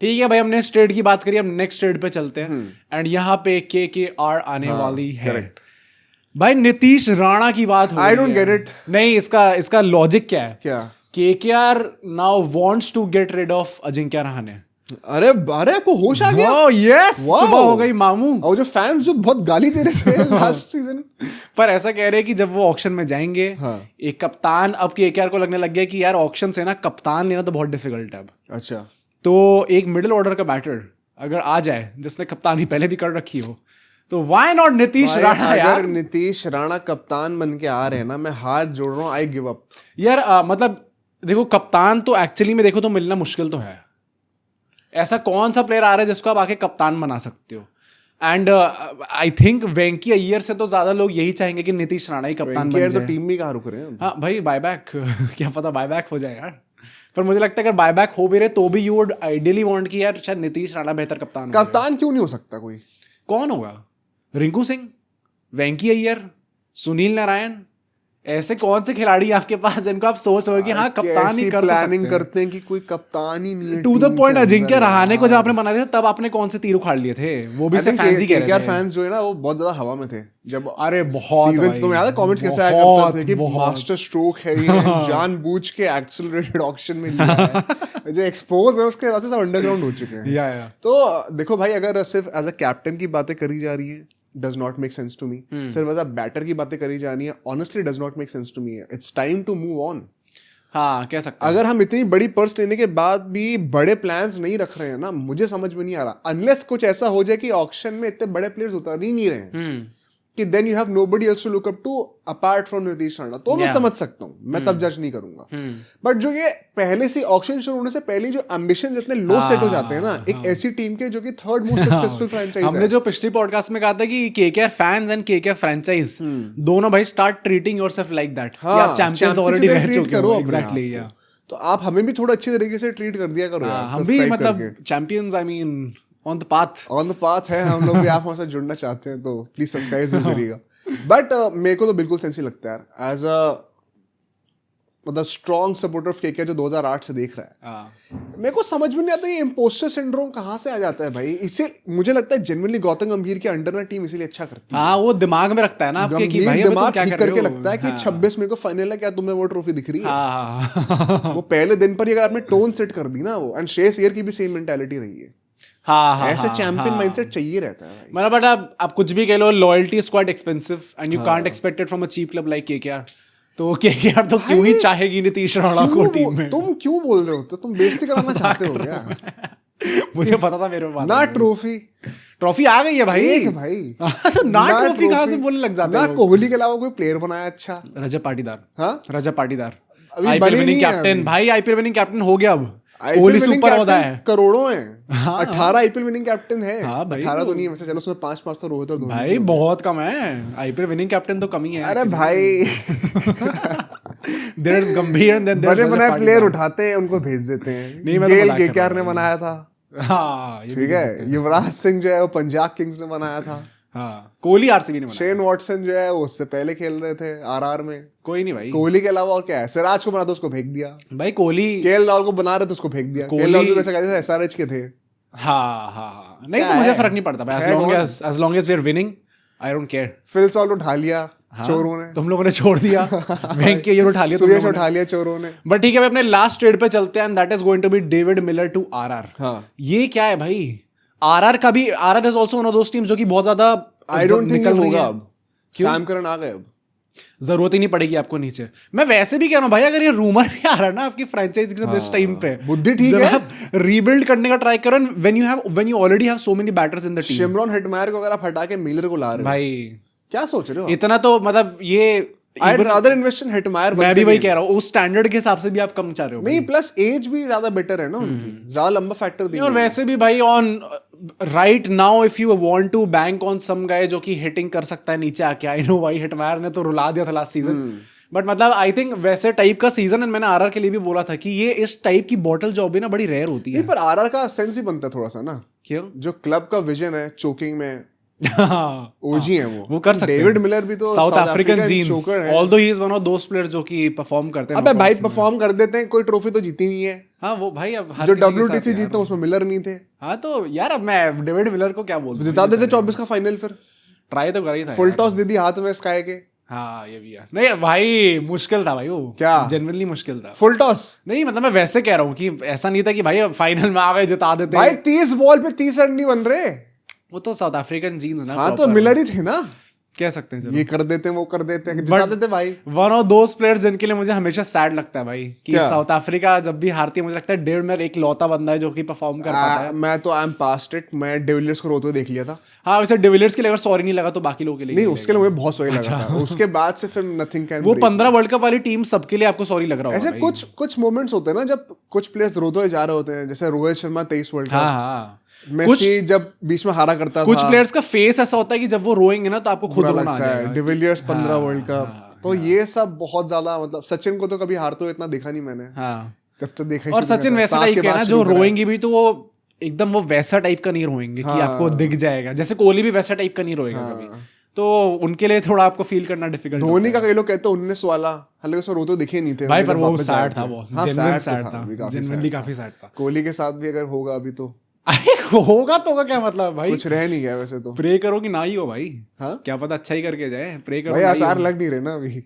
ठीक है भाई, हमने स्टेट की बात करी, अब नेक्स्ट स्टेट पे चलते हैं। एंड यहाँ पे KKR आने वाली है। भाई नीतीश राणा की बात हो रही है। I don't get it. नहीं, इसका लॉजिक क्या है? क्या? KKR now wants to get rid of Ajinkya Rahane. अरे आपको होश आ गया? यस, सुबह हो गई मामू। और जो फैंस जो बहुत गाली दे रहे थे लास्ट सीजन, पर ऐसा कह रहे हैं कि जब वो ऑक्शन में जाएंगे, एक कप्तान, अब KKR को लगने लग गया कि यार ऑक्शन से ना कप्तान लेना तो बहुत डिफिकल्ट है अब। अच्छा, तो एक मिडिल ऑर्डर का बैटर अगर आ जाए जिसने कप्तानी पहले भी कर रखी हो, तो व्हाई नॉट नीतीश राणा यार। अगर नीतीश राणा कप्तान बन के आ रहे हैं ना, मैं हाथ जोड़ रहा हूँ, आई गिव अप यार। मतलब देखो, कप्तान तो एक्चुअली में देखो तो मिलना मुश्किल तो है। ऐसा कौन सा प्लेयर आ रहा है जिसको आप आके कप्तान बना सकते हो? एंड आई थिंक वेंकी अय्यर से तो ज्यादा लोग यही चाहेंगे कि नीतीश राणा ही कप्तान बन जाए। तो टीम में कहाँ रुक रहे हैं? हाँ भाई, बायबैक क्या पता बायबैक हो जाए यार। पर मुझे लगता है अगर बायबैक हो भी रहे तो भी यू वुड आइडियली वांट कि यार शायद नीतीश राणा बेहतर कप्तान हो। कप्तान क्यों नहीं हो सकता कोई? कौन होगा? रिंकू सिंह, वेंकी अय्यर, सुनील नारायण, ऐसे कौन से खिलाड़ी आपके पास जिनको आप सोच रहे हो कि हाँ कप्तान ही कर प्लानिंग करते हैं कि कोई कप्तान ही नहीं है? To the point, Ajinkya Rahane को जब आपने बना दिया तब आपने कौन से तीर उखाड़ लिए थे? वो भी सिर्फ फैंस ही कह रहे थे। फैंस जो है ना वो बहुत ज्यादा हवा में थे जब, अरे बहुत सीजंस तो में याद है कमेंट्स कैसे आया करते थे कि मास्टर स्ट्रोक है ये, जानबूझ के एक्सेलरेटेड ऑक्शन में लिया है। जो एक्सपोज है उसके वजह से सब अंडरग्राउंड हो चुके हैं। तो देखो भाई, अगर सिर्फ एज अ कैप्टन की बातें करी जा रही है, does not make sense to me. सिर्फ एज अ बैटर की बातें करी जा रही है, honestly does not make sense to me. It's time to move on. हाँ, कह सकते हैं। अगर हम इतनी बड़ी पर्स लेने के बाद भी बड़े प्लान्स नहीं रख रहे हैं ना, मुझे समझ में नहीं आ रहा। अनलेस कुछ ऐसा हो जाए कि ऑक्शन में इतने बड़े प्लेयर्स उतर ही नहीं रहे हैं कि then you have nobody else to look up to apart from Nitish Rana, तो मैं समझ सकता हूँ, मैं तब जज नहीं करूंगा। बट जो ये पहले से ऑक्शन शुरू होने से पहले जो एम्बिशन इतने लो सेट हो जाते हैं ना एक ऐसी टीम के जो कि थर्ड मोस्ट सक्सेसफुल फ्रेंचाइज है। हमने जो पिछली पॉडकास्ट में कहा था कि KKR fans and KKR franchise दोनों भाई start treating yourself like that कि आप चैंपियंस ऑलरेडी रह चुके हो। एग्जैक्टली, या तो आप हमें भी थोड़ा अच्छे तरीके से ट्रीट कर दिया करो यार। हम भी मतलब champions, I mean on the path है। हम लोग भी आप हमसे जुड़ना चाहते हैं तो प्लीज सब्सक्राइब जरूर करिएगा। बट मेरे को तो बिल्कुल सेंस ही लगता है यार, एज अ मतलब स्ट्रॉन्ग सपोर्टर ऑफ KKR जो 2008 से देख रहा है, मेरे को समझ में नहीं आता ये इम्पोस्टर सिंड्रोम कहाँ से आ जाता है भाई। इससे मुझे लगता है जेन्युइनली गौतम गंभीर के अंडर ना टीम इसीलिए अच्छा करती है। हाँ, वो दिमाग में रखता है ना आपके कि भाई दिमाग ठीक करके लगता है कि 26 मई को फाइनल है, क्या तुम्हें वो ट्रॉफी दिख रही है? वो पहले दिन पर ही अगर आपने टोन सेट कर दी ना, वो एंड श्रेयस अय्यर की भी सेम मेंटालिटी रही है। ऐसे चैंपियन माइंडसेट चाहिए रहता है। मतलब बट आप कुछ भी कह लो, loyalty is quite expensive and you can't expect it from a cheap club like KKR। तो KKR तो क्यों ही चाहेगी नीतीश राणा को टीम में? तुम क्यों बोल रहे हो? तो तुम बेइज्जती कराना चाहते हो क्या? मुझे पता था मेरे बात ना ट्रॉफी आ गई है भाई। ना ट्रॉफी कहाँ से बोलने लग जाते हैं? ना कोहली के अलावा कोई प्लेयर बनाया अच्छा? रजत पाटीदार। हाँ, Rajat Patidar IPL winning captain भाई, IPL विनिंग कैप्टन हो गया। अब कोहली सुपर होता है, करोड़ों हैं। 18 IPL विनिंग कैप्टन है। 18 तो नहीं है वैसे, चलो उसमें 5 तो रोहित और धोनी भाई बहुत कम है। IPL विनिंग कैप्टन तो कम ही है। अरे भाई देयर इज गंभीर एंड देन बड़े बनाए प्लेयर उठाते हैं, उनको भेज देते हैं। गेल KKR ने बनाया था। हाँ ठीक है, युवराज सिंह जो है वो पंजाब किंग्स ने बनाया था। हाँ, कोहली RCB ने बनाया। शेन वॉटसन जो है वो उससे पहले खेल रहे थे RR में। कोई नहीं भाई, कोहली के अलावा और क्या है? सिराज को बना दो, उसको फेंक दिया भाई। कोहली KL राहुल को बना रहे थे, उसको फेंक दिया। KL राहुल भी वैसे कहते थे SRH के थे। हाँ, नहीं तो मुझे फर्क नहीं पड़ता भाई, as long as we are winning, I don't care। Phil Salt उठा लिया चोरों ने, तुम लोगों ने छोड़ दिया। वेंकी अय्यर उठा लिया, सुयश उठा लिया चोरों ने। बट ठीक है भाई, अपने लास्ट ट्रेड पे चलते हैं and that is going to be David Miller to RR। हाँ, ये क्या है भाई? RR का भी, RR is also one of those teams जो कि बहुत ज्यादा आई डोंट थिंक होगा अब। सैम करन आ गए, अब जरूरत ही नहीं पड़ेगी आपको नीचे। मैं वैसे भी कह रहा हूँ भाई, अगर ये रूमर भी आ रहा है ना आपकी फ्रेंचाइजी के साथ इस टाइम पे, बुद्धि ठीक है, रीबिल्ड करने का ट्राई करो। When you already have so many batters in the team. Shimron Hetmyer को अगर आप हटा के मिलर को ला रहे हो भाई, क्या सोच रहे हो? इतना तो मतलब ये I'd rather invest in Hetmyer. मैं भी वही कह रहा हूँ, उस स्टैंडर्ड के हिसाब से भी आप कम चाह रहे हो। नहीं, प्लस एज भी ज्यादा बेटर है ना उनकी, ज्यादा लंबा फैक्टर नहीं। और वैसे भी भाई on right now if you want to bank on some guy जो कि हिटिंग कर सकता है नीचे आके, आई नो भाई हेटमायर ने तो रुला दिया था लास्ट सीजन, बट मतलब आई थिंक वैसे टाइप का सीजन, एंड मैंने RR के लिए भी बोला था कि ये इस टाइप की बॉटल जॉब भी ना बड़ी रेयर होती है। पर RR का सेंस ही बनता है थोड़ा सा ना। क्यों? जो क्लब का विजन है चोकिंग में, ओजी है वो कर सकते हैं। डेविड मिलर भी तो साउथ अफ्रीकन जीन्स, चोकर है। Although he is one of those players जो कि परफॉर्म करते हैं। अबे भाई परफॉर्म कर देते हैं, कोई ट्रॉफी तो जीती नहीं है। हाँ वो भाई अब हर जो किसी के साथ WTC यार। जीता उसमें मिलर नहीं थे, हाँ तो यार अब मैं डेविड मिलर को क्या बोलूं, जिता देते 24 का फाइनल। फिर ट्राई तो कर ही था फुल यार। टॉस दे दी हाथ में स्काई के। हाँ ये भी है। नहीं भाई मुश्किल था भाई वो, क्या? जेन्युइनली मुश्किल था। फुल टॉस नहीं मतलब मैं वैसे कह रहा हूँ कि ऐसा नहीं था कि भाई फाइनल में आ गए जिता देते। भाई 30 बॉल पे 30 रन नहीं बन रहे। वो तो साउथ अफ्रीकन जीन्स ना। हाँ तो मिलर ही थे ना, कह सकते हैं चलो। ये कर देते हैं वो कर देते हैं, जिता देते भाई। वन ऑफ दोस प्लेयर्स जिनके लिए मुझे हमेशा सैड लगता है भाई कि क्या? साउथ अफ्रीका जब भी हारती है मुझे लगता है डेविड मिलर एक लौता बंदा है जो कि परफॉर्म कर पाता है। मैं तो आई एम पास्ट इट, मैं डिविलियर्स को रोते हुए देख लिया था। हाँ वैसे डिविलियर्स के लिए अगर सॉरी नहीं लगा तो बाकी लोगों के लिए नहीं नहीं उसके लिए मुझे बहुत सही लगा था, उसके बाद से फिर नथिंग कैन। वो 15 वर्ल्ड कप वाली टीम सबके लिए आपको सॉरी लग रहा होगा ऐसे भाई। कुछ मोमेंट्स होते हैं ना जब कुछ प्लेयर्स रोते हुए जा रहे होते हैं, जैसे रोहित शर्मा 23 वर्ल्ड हाँ कप, हाँ मेसी जब बीच में हारा करता था, कुछ प्लेयर्स का फेस ऐसा होता है कि जब वो रोएंगे ना तो आपको खुद बुरा रोना आ लगता है। जाएगा। डिविलियर्स 15 वर्ल्ड हाँ, कप, तो ये सब बहुत ज्यादा, मतलब सचिन को तो कभी हारते हुए इतना देखा नहीं मैंने, हाँ जब तक देखा ही और शुरू सचिन किया था। वैसा 7 टाइप के का है बाद ना शुरू जो करा है। रोएंगे भी तो वो एकदम वो वैसा टाइप का नहीं रोएंगे कि आपको दिख जाएगा, जैसे कोहली भी वैसा टाइप का नहीं रोएगा कभी, तो उनके लिए थोड़ा आपको फील करना डिफिकल्ट। धोनी का कई लोग कहते हैं 19 वाला, हालांकि उसमें रोते दिखे नहीं थे भाई, जब पर वो वापस सैड आए था, थे। वो हाँ, जेन्युइन sad सैड तो था, अभी काफी जेन्युइनली sad था। काफी सैड था। कोहली के साथ भी अगर होगा अभी तो अरे होगा तो होगा क्या मतलब भाई, कुछ रह नहीं गया वैसे तो। प्रे करो कि ना ही हो भाई, हाँ क्या पता अच्छा ही करके जाए, प्रे करो भाई ना ही आसार हो। लग नहीं रहे ना अभी।